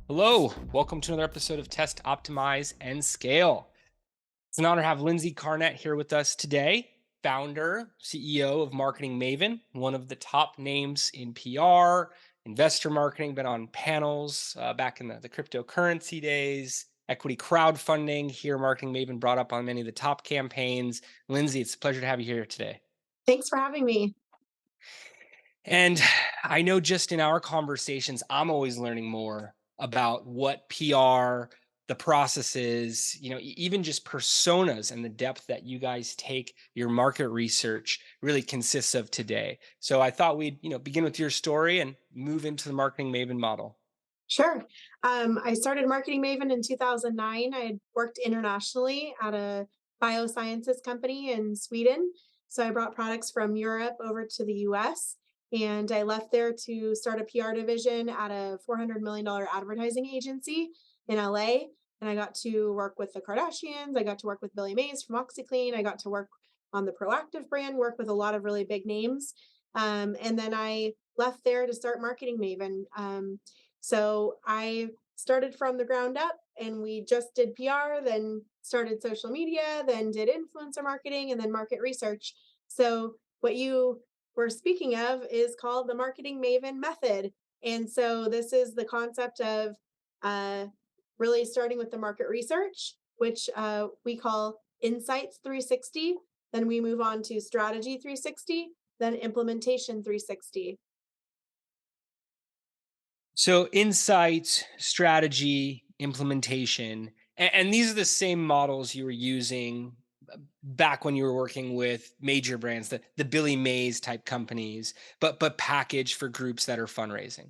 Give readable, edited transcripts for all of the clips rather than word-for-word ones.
Hello, welcome to another episode of Test, Optimize, and Scale. It's an honor to have Lindsey Carnett here with us today, founder, CEO of Marketing Maven, one of the top names in PR, investor marketing, been on panels back in the cryptocurrency days, equity crowdfunding. Here, Marketing Maven brought up on many of the top campaigns. Lindsey, it's a pleasure to have you here today. Thanks for having me. And I know just in our conversations, I'm always learning more about what PR, the processes, even just personas and the depth that you guys take your market research really consists of today. So I thought we'd, begin with your story and move into the Marketing Maven model. Sure. I started Marketing Maven in 2009. I had worked internationally at a biosciences company in Sweden. So I brought products from Europe over to the US, and I left there to start a PR division at a $400 million advertising agency in LA. And I got to work with the Kardashians. I got to work with Billy Mays from OxyClean. I got to work on the Proactive brand, work with a lot of really big names. And then I left there to start Marketing Maven. So I started from the ground up, and we just did PR, then started social media, then did influencer marketing, and then market research. So what you were speaking of is called the Marketing Maven method. And so this is the concept of uh, really starting with the market research, which we call Insights 360. Then we move on to Strategy 360, then Implementation 360. So insights, strategy, implementation, and these are the same models you were using back when you were working with major brands, the Billy Mays type companies, but packaged for groups that are fundraising.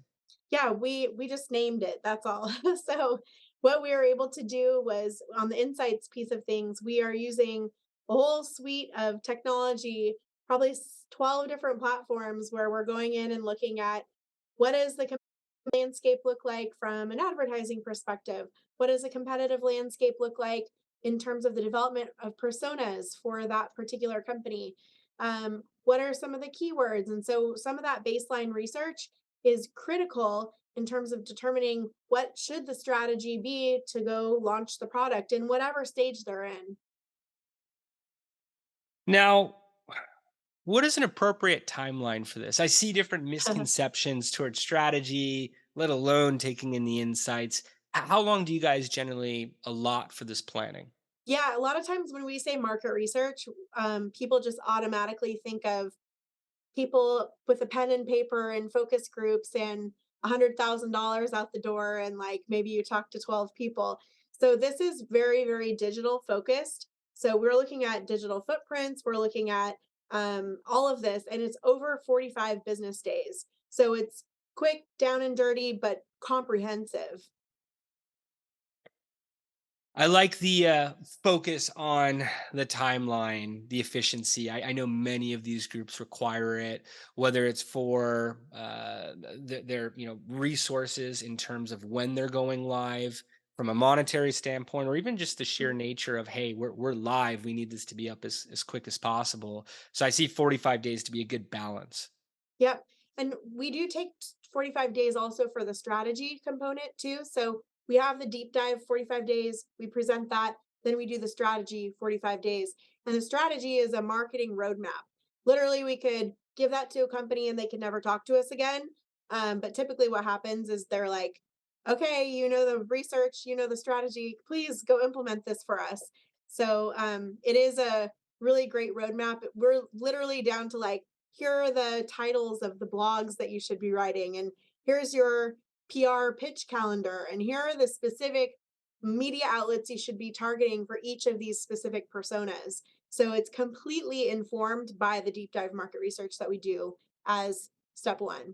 Yeah, we just named it. That's all. So what we were able to do was on the insights piece of things, we are using a whole suite of technology, probably 12 different platforms where we're going in and looking at what does the landscape look like from an advertising perspective? What does a competitive landscape look like in terms of the development of personas for that particular company? What are some of the keywords? And so some of that baseline research is critical in terms of determining what should the strategy be to go launch the product in whatever stage they're in. Now, what is an appropriate timeline for this? I see different misconceptions towards strategy, let alone taking in the insights. How long do you guys generally allot for this planning? Yeah, a lot of times when we say market research, people just automatically think of people with a pen and paper and focus groups and $100,000 out the door, and like maybe you talk to 12 people. So this is very, very digital focused. So we're looking at digital footprints, we're looking at all of this, and it's over 45 business days. So it's quick, down and dirty, but comprehensive. I like the focus on the timeline, the efficiency. I know many of these groups require it, whether it's for their resources in terms of when they're going live, from a monetary standpoint, or even just the sheer nature of, hey, we're live. We need this to be up as quick as possible. So I see 45 days to be a good balance. Yep. And we do take 45 days also for the strategy component too. So we have the deep dive 45 days, we present that, then we do the strategy 45 days. And the strategy is a marketing roadmap. Literally, we could give that to a company and they could never talk to us again. But typically, what happens is they're like, okay, you know the research, you know the strategy, please go implement this for us. So it is a really great roadmap. We're literally down to like, here are the titles of the blogs that you should be writing, and here's your PR pitch calendar, and here are the specific media outlets you should be targeting for each of these specific personas. So it's completely informed by the deep dive market research that we do as step one.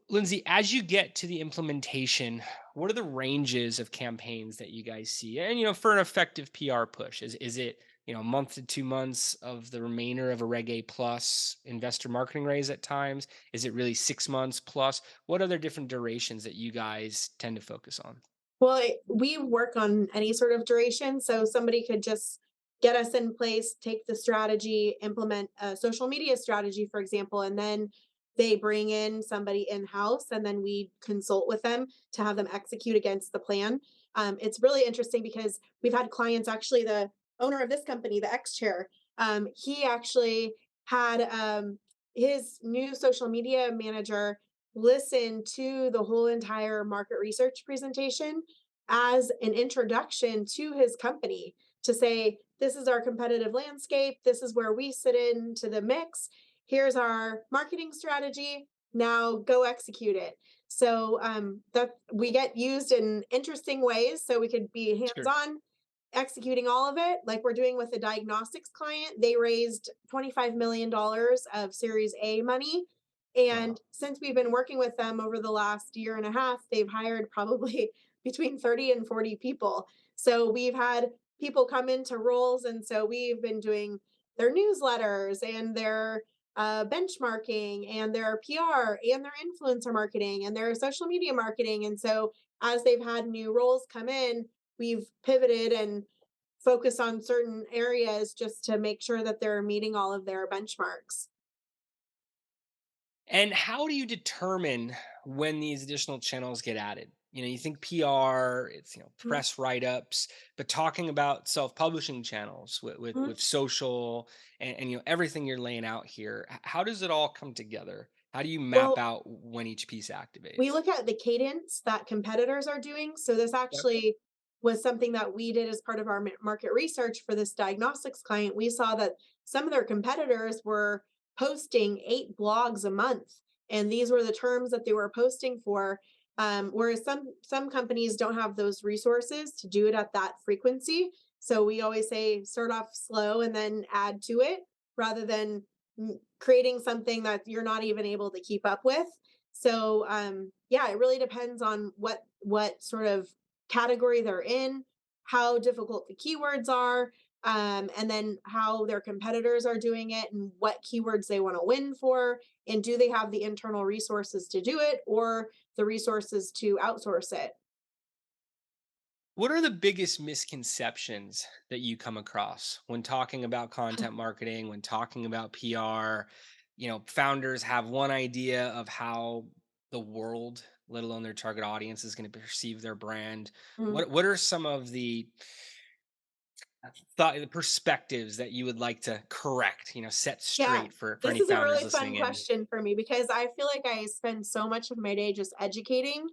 Lindsay, as you get to the implementation, what are the ranges of campaigns that you guys see? And for an effective PR push, is it a month to 2 months of the remainder of a Reg A plus investor marketing raise at times? Is it really 6 months plus? What other different durations that you guys tend to focus on? Well, we work on any sort of duration. So somebody could just get us in place, take the strategy, implement a social media strategy, for example, and then they bring in somebody in house and then we consult with them to have them execute against the plan. It's really interesting because we've had clients, actually, the owner of this company, the ex chair, he actually had his new social media manager listen to the whole entire market research presentation as an introduction to his company to say, this is our competitive landscape. This is where we sit into the mix. Here's our marketing strategy. Now go execute it. So that we get used in interesting ways. So we could be hands Sure. on executing all of it, like we're doing with a diagnostics client. They raised $25 million of Series A money. And Wow. since we've been working with them over the last year and a half, they've hired probably between 30 and 40 people. So we've had people come into roles. And so we've been doing their newsletters and their benchmarking and their PR and their influencer marketing and their social media marketing. And so as they've had new roles come in, we've pivoted and focused on certain areas just to make sure that they're meeting all of their benchmarks. And how do you determine when these additional channels get added? You think PR, it's Mhm. press write-ups, but talking about self-publishing channels with Mhm. social and everything you're laying out here, how does it all come together? How do you map Well, out when each piece we activates? look at the cadence that competitors are doing. So this Yep. actually was something that we did as part of our market research for this diagnostics client. We saw that some of their competitors were posting 8 blogs a month, and these were the terms that they were posting for. Whereas some companies don't have those resources to do it at that frequency. So we always say start off slow and then add to it, rather than creating something that you're not even able to keep up with. So yeah, it really depends on what sort of category they're in, how difficult the keywords are, and then how their competitors are doing it and what keywords they want to win for, and do they have the internal resources to do it or the resources to outsource it. What are the biggest misconceptions that you come across when talking about content marketing, when talking about PR? Founders have one idea of how the world, let alone their target audience, is going to perceive their brand. Mhm. What are some of the thought, the perspectives that you would like to correct, set Yeah, straight for this any is a founders really fun listening in? question for me because I feel like I spend so much of my day just educating,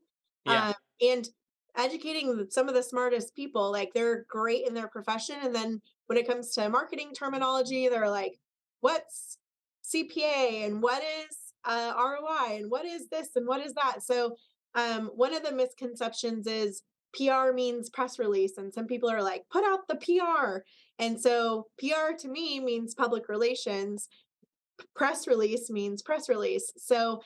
Yeah. and educating some of the smartest people. Like they're great in their profession, and then when it comes to marketing terminology, they're like, "What's CPA and what is ROI and what is this and what is that?" So, one of the misconceptions is PR means press release, and some people are like, "Put out the PR." And so PR to me means public relations, press release means press release. So,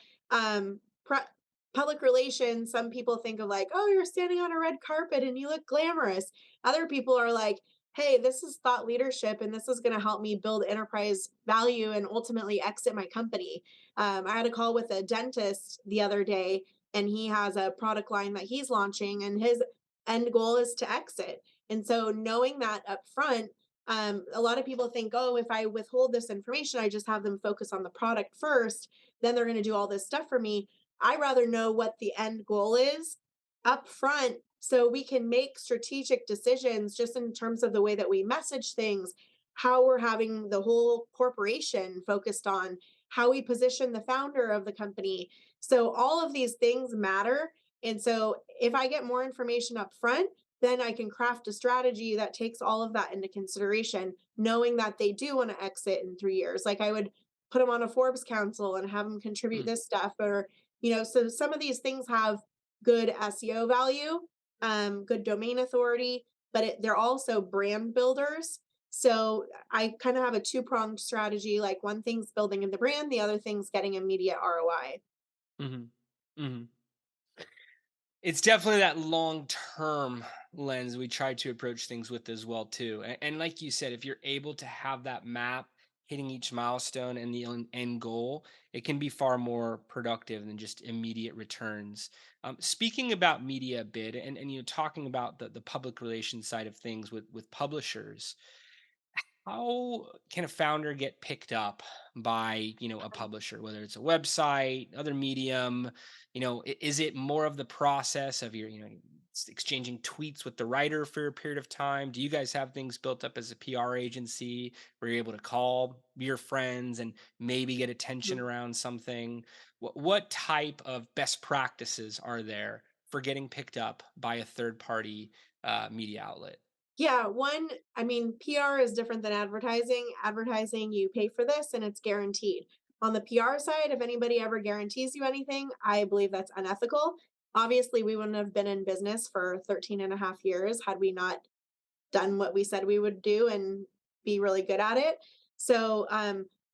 public relations, some people think of like, oh, you're standing on a red carpet and you look glamorous. Other people are like, hey, this is thought leadership and this is going to help me build enterprise value and ultimately exit my company. I had a call with a dentist the other day, and he has a product line that he's launching, and his end goal is to exit. And so, knowing that up front, a lot of people think, oh, if I withhold this information, I just have them focus on the product first, then they're going to do all this stuff for me. I rather know what the end goal is up front so we can make strategic decisions just in terms of the way that we message things, how we're having the whole corporation focused on, how we position the founder of the company. So all of these things matter. And so if I get more information up front, then I can craft a strategy that takes all of that into consideration, knowing that they do want to exit in 3 years. Like I would put them on a Forbes council and have them contribute Mm. this stuff, or so some of these things have good SEO value, good domain authority, but they're also brand builders. So I kind of have a two-pronged strategy. Like one thing's building in the brand, the other thing's getting immediate ROI. Hmm. Hmm. It's definitely that long-term lens we try to approach things with as well too. And like you said, if you're able to have that map hitting each milestone and the end goal, it can be far more productive than just immediate returns. Speaking about media a bit, and talking about the public relations side of things with publishers, How can a founder get picked up by, a publisher, whether it's a website, other medium? Is it more of the process of exchanging tweets with the writer for a period of time? Do you guys have things built up as a PR agency where you're able to call your friends and maybe get attention Mhm. around something? What type of best practices are there for getting picked up by a third party media outlet? Yeah, I mean, PR is different than advertising. Advertising, you pay for this and it's guaranteed. On the PR side, if anybody ever guarantees you anything, I believe that's unethical. Obviously, we wouldn't have been in business for 13 and a half years had we not done what we said we would do and be really good at it. So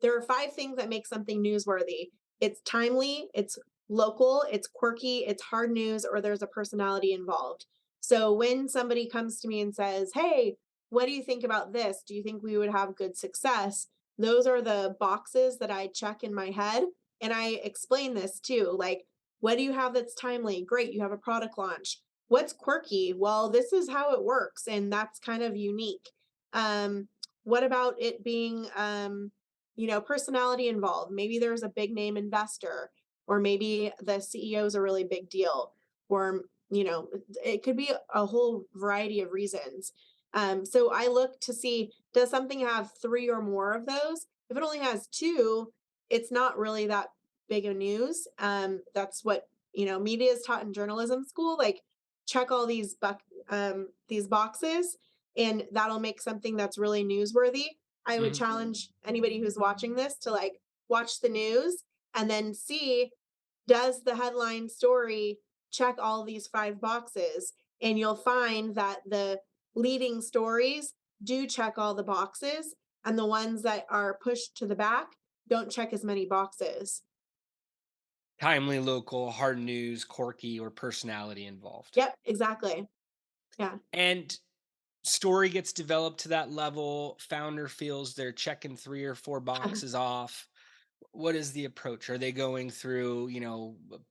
there are five things that make something newsworthy. It's timely, it's local, it's quirky, it's hard news, or there's a personality involved. So when somebody comes to me and says, "Hey, what do you think about this? Do you think we would have good success?" Those are the boxes that I check in my head. And I explain this too. Like, what do you have that's timely? Great, you have a product launch. What's quirky? Well, this is how it works, and that's kind of unique. Um, what about it being, personality involved? Maybe there's a big name investor, or maybe the CEO is a really big deal, or it could be a whole variety of reasons. So I look to see, does something have three or more of those? If it only has two, it's not really that big of news. That's what media is taught in journalism school. Like, check all these boxes, and that'll make something that's really newsworthy. I would Mhm. challenge anybody who's watching this to like watch the news and then see, does the headline story check all these five boxes? And you'll find that the leading stories do check all the boxes, and the ones that are pushed to the back don't check as many boxes. Timely, local, hard news, quirky, or personality involved. Yep, exactly. Yeah. And story gets developed to that level. Founder feels they're checking three or four boxes off. What is the approach? Are they going through,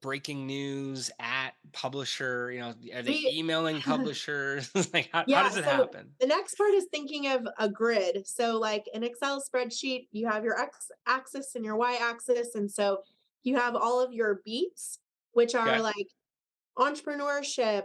breaking news at publisher? Are they we emailing publishers? Like, how Yeah, does it so happen? the next part is thinking of a grid. So, like an Excel spreadsheet, you have your X axis and your Y axis. And so you have all of your beats, which are Okay. like entrepreneurship,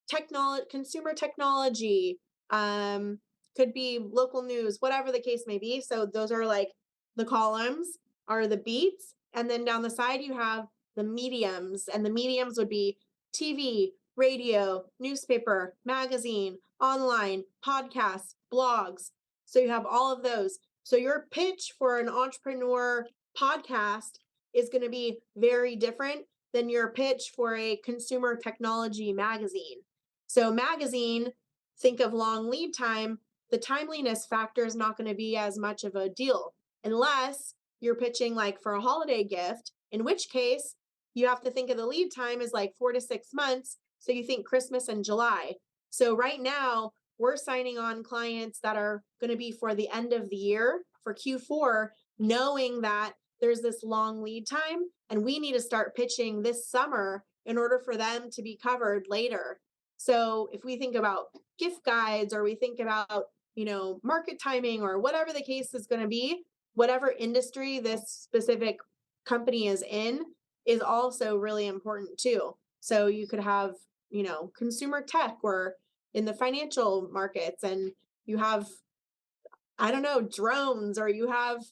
technology, consumer technology, um, could be local news, whatever the case may be. So those are like the columns are the beats, and then down the side you have the mediums, and the mediums would be TV, radio, newspaper, magazine, online, podcasts, blogs. So you have all of those. So your pitch for an entrepreneur podcast is going to be very different than your pitch for a consumer technology magazine. So, magazine, think of long lead time. The timeliness factor is not going to be as much of a deal unless you're pitching like for a holiday gift, in which case you have to think of the lead time is like 4 to 6 months. So, you think Christmas and July. So, right now, we're signing on clients that are going to be for the end of the year for Q4, knowing that there's this long lead time and we need to start pitching this summer in order for them to be covered later. So if we think about gift guides, or we think about, market timing, or whatever the case is going to be, whatever industry this specific company is also really important too. So you could have, consumer tech, or in the financial markets, and you have, I don't know, drones, or you have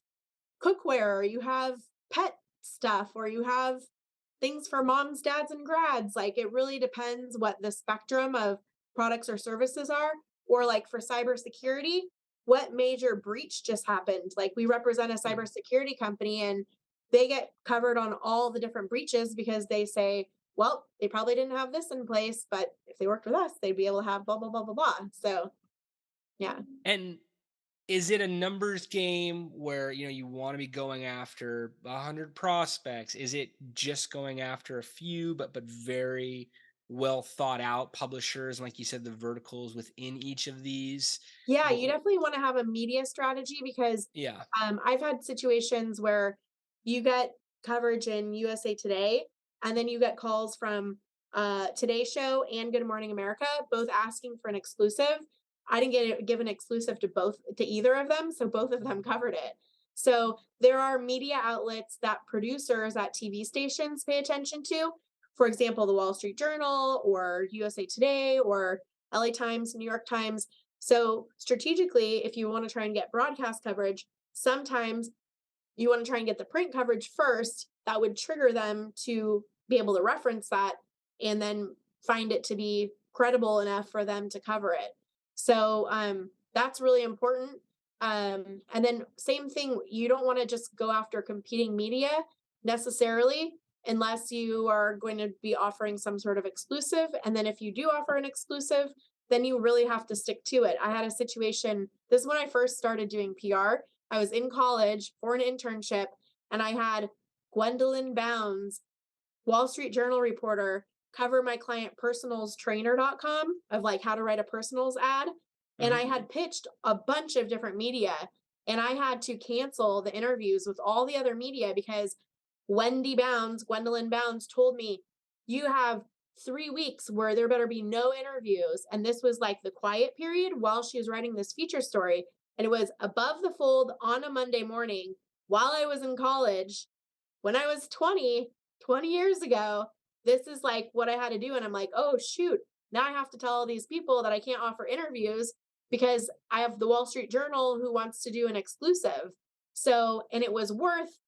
cookware, or you have pet stuff, or you have things for moms, dads, and grads. Like, it really depends what the spectrum of products or services are. Or like for cybersecurity, what major breach just happened? Like, we represent a Mhm. cybersecurity company, and they get covered on all the different breaches because they say, well, they probably didn't have this in place, but if they worked with us, they'd be able to have blah blah blah blah blah. So yeah. And is it a numbers game where you want to be going after 100 prospects? Is it just going after a few, but very well thought out publishers, and like you said, the verticals within each of these? Yeah, you Wh- definitely wanna have a media strategy because, Yeah. I've had situations where you get coverage in USA Today, and then you get calls from, Today Show and Good Morning America, both asking for an exclusive. I didn't get it given exclusive to either of them, so both of them covered it. So there are media outlets that producers at TV stations pay attention to. For example, the Wall Street Journal or USA Today or LA Times, New York Times. So strategically, if you want to try and get broadcast coverage, sometimes you want to try and get the print coverage first. That would trigger them to be able to reference that and then find it to be credible enough for them to cover it. So that's really important. And then same thing, you don't want to just go after competing media necessarily unless you are going to be offering some sort of exclusive. And then if you do offer an exclusive, then you really have to stick to it. I had a situation, this is when I first started doing PR. I was in college for an internship and I had Gwendolyn Bounds, Wall Street Journal reporter, cover my client personalstrainer.com of like how to write a personals ad. And I Mhm. had pitched a bunch of different media and I had to cancel the interviews with all the other media because Gwendolyn Bounds told me, you have 3 weeks where there better be no interviews. And this was like the quiet period while she was writing this feature story. And it was above the fold on a Monday morning while I was in college when I was 20 years ago. This is like what I had to do. And I'm like, oh, shoot. Now I have to tell all these people that I can't offer interviews because I have the Wall Street Journal who wants to do an exclusive. So, and it was worth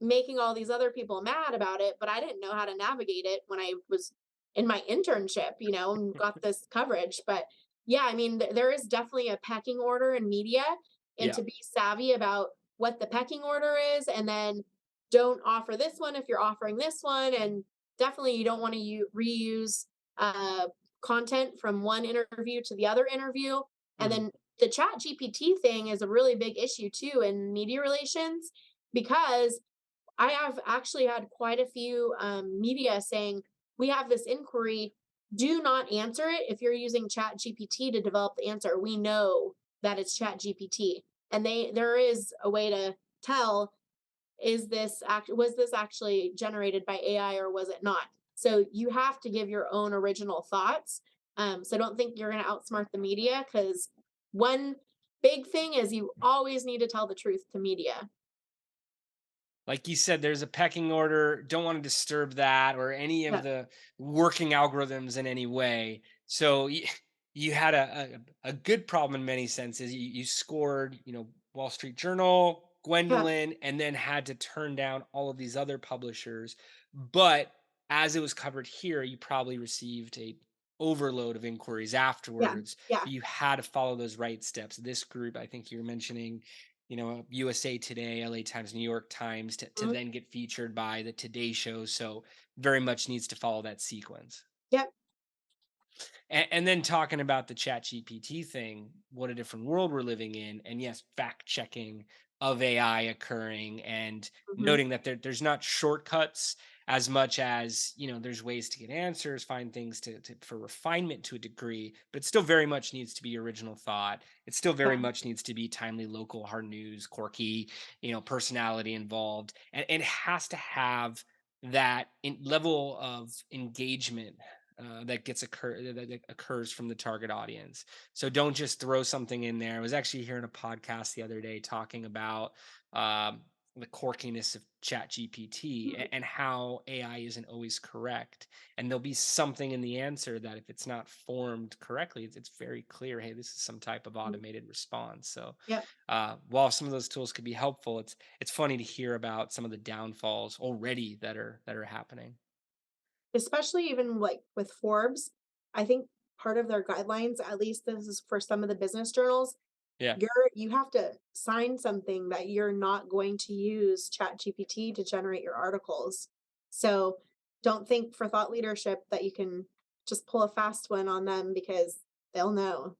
making all these other people mad about it, but I didn't know how to navigate it when I was in my internship, and got this coverage. But yeah, I mean, there is definitely a pecking order in media, and Yeah. to be savvy about what the pecking order is, and then don't offer this one if you're offering this one. And definitely, you don't want to reuse uh, content from one interview to the other interview. And Mhm. then the chat GPT thing is a really big issue too in media relations because I have actually had quite a few media saying, we have this inquiry. Do not answer it if you're using Chat GPT to develop the answer. We know that it's Chat GPT. And there is a way to tell, was this actually generated by AI or was it not? So you have to give your own original thoughts. So don't think you're going to outsmart the media, because one big thing is you always need to tell the truth to media. Like you said, there's a pecking order. Don't want to disturb that or any of Yeah. the working algorithms in any way. So you had a good problem in many senses. You scored, Wall Street Journal, Yeah. Gwendolyn, and then had to turn down all of these other publishers. But as it was covered here, you probably received a overload of inquiries Yeah. afterwards. Yeah. You had to follow those right steps. This group, I think you were mentioning, USA Today, LA Times, New York Times to Mhm. then get featured by the Today Show. So very much needs to follow that sequence. Yep. And then talking about the chat GPT thing, what a different world we're living in. And yes, fact checking of AI occurring and Mhm. noting that there's not shortcuts as much as, there's ways to get answers, find things for refinement to a degree, but it still very much needs to be original thought. It still very Yeah. much needs to be timely, local, hard news, quirky, personality involved. And it has to have that level of engagement that occurs from the target audience. So don't just throw something in there. I was actually hearing a podcast the other day talking about the quirkiness of Chat GPT Mhm. and how AI isn't always correct. And there'll be something in the answer that if it's not formed correctly, it's very clear, hey, this is some type of Mhm. automated response. So Yep. while some of those tools could be helpful, it's funny to hear about some of the downfalls already that are happening. Especially even like with Forbes, I think part of their guidelines, at least this is for some of the business journals, Yeah. you have to sign something that you're not going to use Chat GPT to generate your articles. So don't think for thought leadership that you can just pull a fast one on them because they'll know.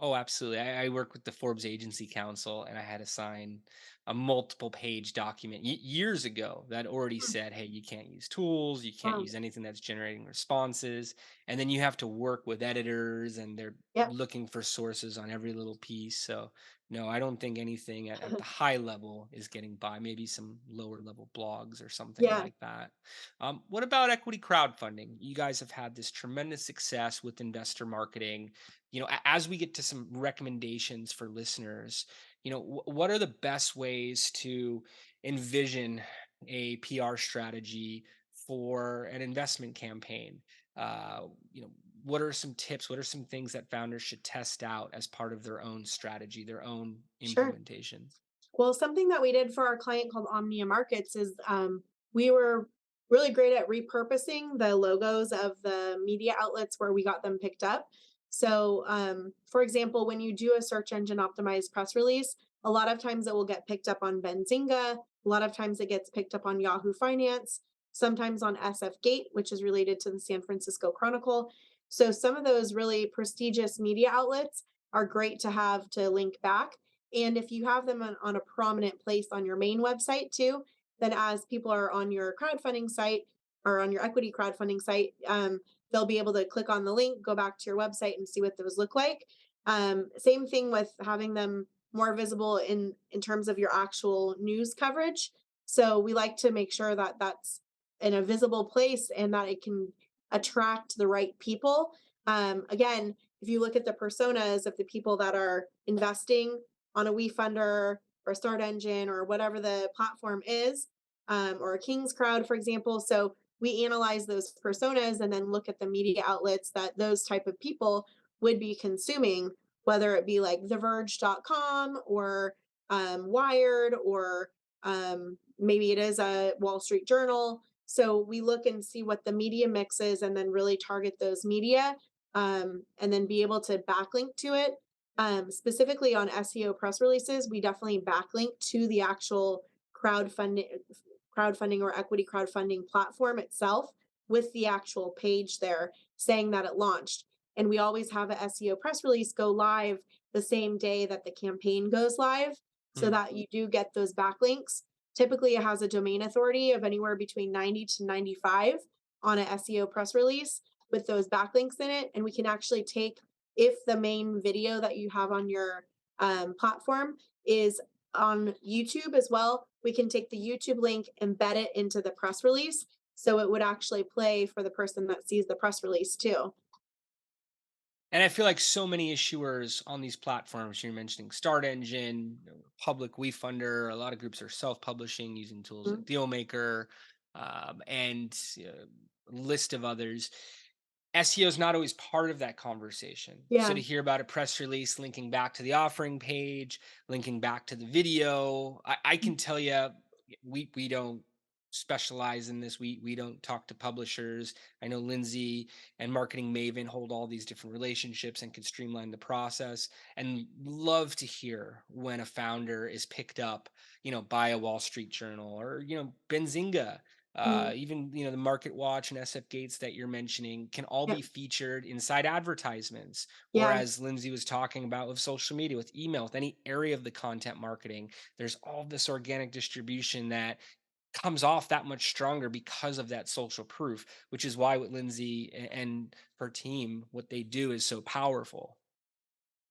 Oh, absolutely. I work with the Forbes Agency Council, and I had to sign a multiple page document years ago that already Hmm. said, hey, you can't use tools, you can't Wow. use anything that's generating responses. And then you have to work with editors, and they're Yep. looking for sources on every little piece. So No, I don't think anything at the high level is getting by. Maybe some lower level blogs or something Yeah, like that. What about equity crowdfunding? You guys have had this tremendous success with investor marketing. As we get to some recommendations for listeners, what are the best ways to envision a PR strategy for an investment campaign? Uh, you know, what are some tips? What are some things that founders should test out as part of their own strategy, their own sure. implementation? Well, something that we did for our client called Omnia Markets is we were really great at repurposing the logos of the media outlets where we got them picked up. So, for example, when you do a search engine optimized press release, a lot of times it will get picked up on Benzinga. A lot of times it gets picked up on Yahoo Finance, sometimes on SF Gate, which is related to the San Francisco Chronicle. So, some of those really prestigious media outlets are great to have to link back. And if you have them on a prominent place on your main website too, then as people are on your crowdfunding site or on your equity crowdfunding site, they'll be able to click on the link, go back to your website and see what those look like. Same thing with having them more visible in terms of your actual news coverage. So we like to make sure that that's in a visible place and that it can attract the right people. Again, if you look at the personas of the people that are investing on a WeFunder or a Start Engine or whatever the platform is, or a King's Crowd, for example. So we analyze those personas and then look at the media outlets that those type of people would be consuming, whether it be like TheVerge.com or Wired or maybe it is a Wall Street Journal. So we look and see what the media mix is and then really target those media and then be able to backlink to it. Specifically on SEO press releases, we definitely backlink to the actual crowdfunding or equity crowdfunding platform itself with the actual page there saying that it launched. And we always have a SEO press release go live the same day that the campaign goes live so Hmm. that you do get those backlinks. Typically, it has a domain authority of anywhere between 90 to 95 on a SEO press release with those backlinks in it. And we can actually take, if the main video that you have on your platform is on YouTube as well, we can take the YouTube link, embed it into the press release. So it would actually play for the person that sees the press release too. And I feel like so many issuers on these platforms, you're mentioning Start Engine, Public WeFunder, a lot of groups are self-publishing using tools like Mhm. Dealmaker, and a list of others. SEO is not always part of that conversation. So Yeah. to hear about a press release linking back to the offering page, linking back to the video, I can tell you we don't specialize in this. We don't talk to publishers. I know Lindsay and Marketing Maven hold all these different relationships and can streamline the process. And love to hear when a founder is picked up, by a Wall Street Journal or Benzinga, Mhm. even the Market Watch and SF Gates that you're mentioning can all be Yep. featured inside advertisements, or Yeah. as Lindsay was talking about with social media, with email, with any area of the content marketing. There's all this organic distribution that comes off that much stronger because of that social proof, which is why what Lindsay and her team, what they do is so powerful.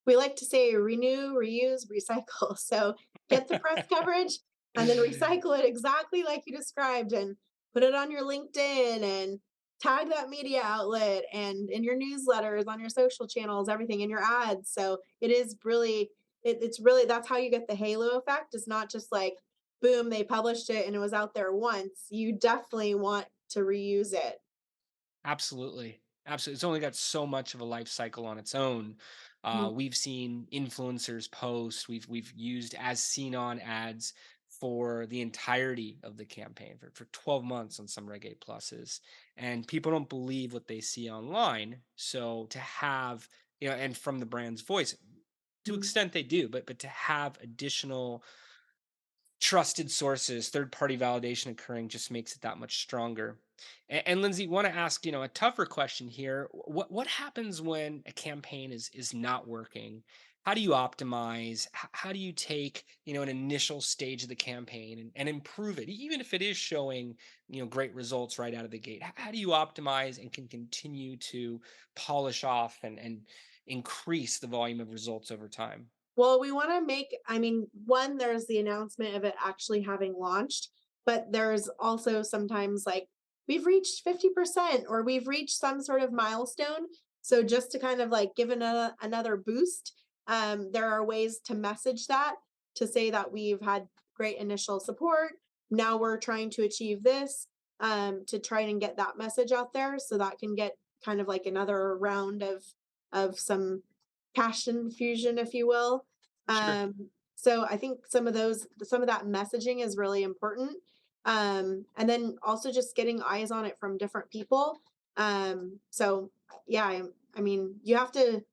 We like to say renew, reuse, recycle. So get the press coverage and then recycle it exactly like you described and put it on your LinkedIn and tag that media outlet and in your newsletters, on your social channels, everything in your ads. So it is really, it's really, that's how you get the halo effect. It's not just like, boom, they published it and it was out there once. You definitely want to reuse it. Absolutely. Absolutely. It's only got so much of a life cycle on its own. Mhm. We've seen influencers post, we've used as seen on ads for the entirety of the campaign for 12 months on some Reg A pluses. And people don't believe what they see online. So to have, and from the brand's voice, to Mhm. extent they do, but to have additional trusted sources, third party validation occurring just makes it that much stronger. And Lindsay, want to ask, a tougher question here. What happens when a campaign is not working? How do you optimize? How do you take, an initial stage of the campaign and improve it, even if it is showing, great results right out of the gate? How do you optimize and can continue to polish off and increase the volume of results over time? Well, we want to make, I mean, one, there's the announcement of it actually having launched, but there's also sometimes like we've reached 50% or we've reached some sort of milestone. So just to kind of like give another boost, there are ways to message that to say that we've had great initial support. Now we're trying to achieve this, to try and get that message out there so that can get kind of like another round of some cash infusion, if you will. Sure. So I think some of that messaging is really important. And then also just getting eyes on it from different people. So yeah, I mean, you have to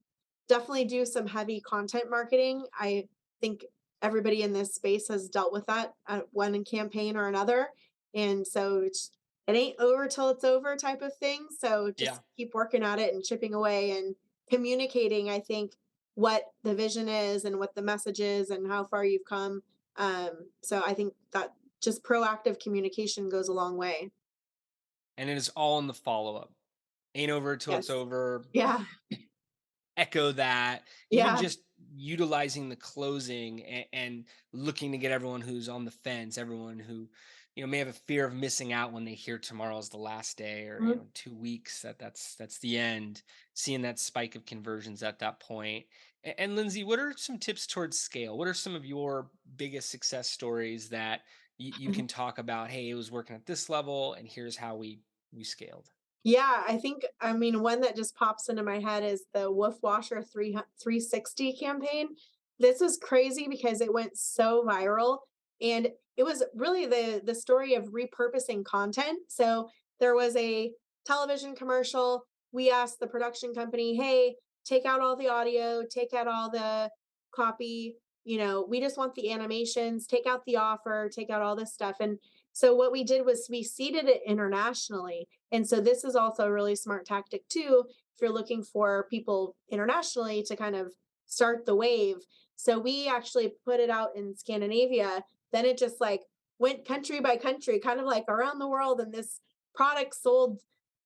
definitely do some heavy content marketing. I think everybody in this space has dealt with that at one campaign or another. And so it ain't over till it's over type of thing. So Yeah. just keep working at it and chipping away and communicating, I think, what the vision is and what the message is and how far you've come. So I think that just proactive communication goes a long way. And it is all in the follow up. Ain't over till it's Yes. over. Yeah. Echo that, even Yeah. just utilizing the closing and looking to get everyone who's on the fence, everyone who, may have a fear of missing out when they hear tomorrow's the last day, or, Mhm. 2 weeks that's the end, seeing that spike of conversions at that point. And Lindsay, what are some tips towards scale? What are some of your biggest success stories that you can talk about? Hey, it was working at this level, and here's how we scaled. Yeah, I think, I mean, one that just pops into my head is the Woof Washer 360 campaign. This was crazy because it went so viral, and it was really the story of repurposing content. So there was a television commercial. We asked the production company, "Hey, take out all the audio, take out all the copy, we just want the animations, take out the offer, take out all this stuff." And so what we did was we seeded it internationally, and so this is also a really smart tactic too, if you're looking for people internationally to kind of start the wave. So we actually put it out in Scandinavia. Then it just like went country by country, kind of like around the world. And this product sold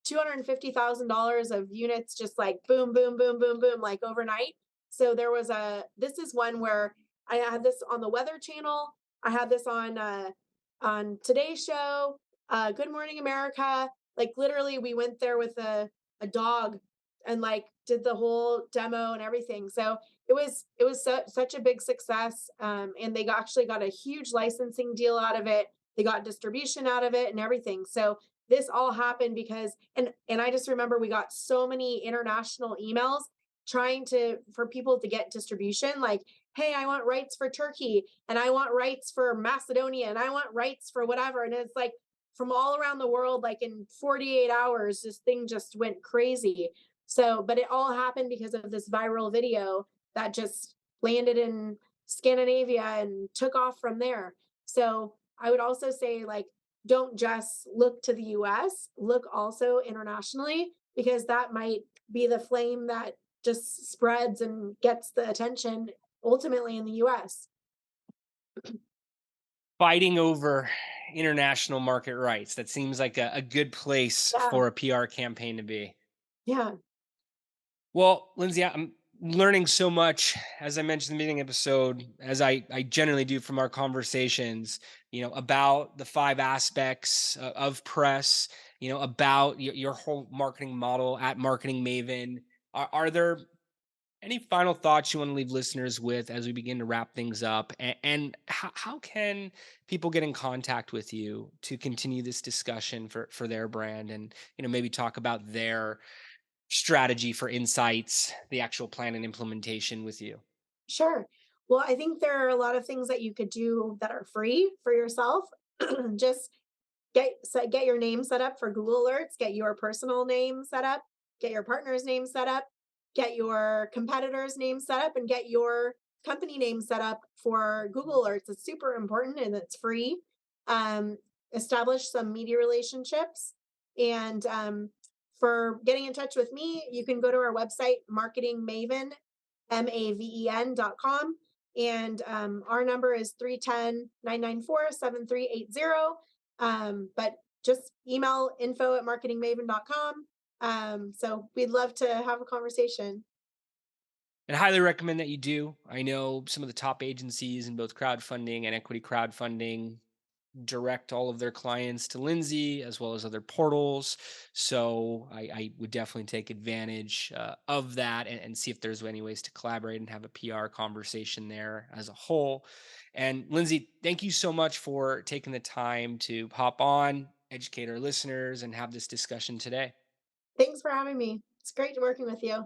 $250,000 of units, just like boom, boom, boom, boom, boom, like overnight. So this is one where I had this on the Weather Channel. I had this on Today's Show, Good Morning America. Like literally, we went there with a dog and like did the whole demo and everything. So it was such a big success, and they actually got a huge licensing deal out of it. They got distribution out of it and everything. So this all happened because and I just remember we got so many international emails trying to for people to get distribution, like, hey, I want rights for Turkey and I want rights for Macedonia and I want rights for whatever. And it's like from all around the world, like in 48 hours, this thing just went crazy. So, but it all happened because of this viral video that just landed in Scandinavia and took off from there. So I would also say, like, don't just look to the US, look also internationally, because that might be the flame that just spreads and gets the attention ultimately in the US. Fighting over international market rights. That seems like a good place Yeah. for a PR campaign to be. Yeah. Well, Lindsay, I'm learning so much, as I mentioned in the beginning episode, as I generally do from our conversations, about the five aspects of press, about your whole marketing model at Marketing Maven. Are there any final thoughts you want to leave listeners with as we begin to wrap things up? And how can people get in contact with you to continue this discussion for their brand, and maybe talk about their strategy for insights, the actual plan and implementation with you? Sure. Well, I think there are a lot of things that you could do that are free for yourself. Just get your name set up for Google Alerts, get your personal name set up, get your partner's name set up, get your competitor's name set up, and get your company name set up for Google Alerts. It's super important and it's free. Um, Establish some media relationships. And for getting in touch with me, you can go to our website, marketingmaven.com. And our number is 310-994-7380. But just email info@marketingmaven.com. So we'd love to have a conversation. And I highly recommend that you do. I know some of the top agencies in both crowdfunding and equity crowdfunding direct all of their clients to Lindsay as well as other portals. So I would definitely take advantage of that and see if there's any ways to collaborate and have a PR conversation there as a whole. And Lindsay, thank you so much for taking the time to hop on, educate our listeners, and have this discussion today. Thanks for having me. It's great working with you.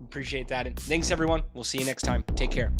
Appreciate that. And thanks, everyone. We'll see you next time. Take care.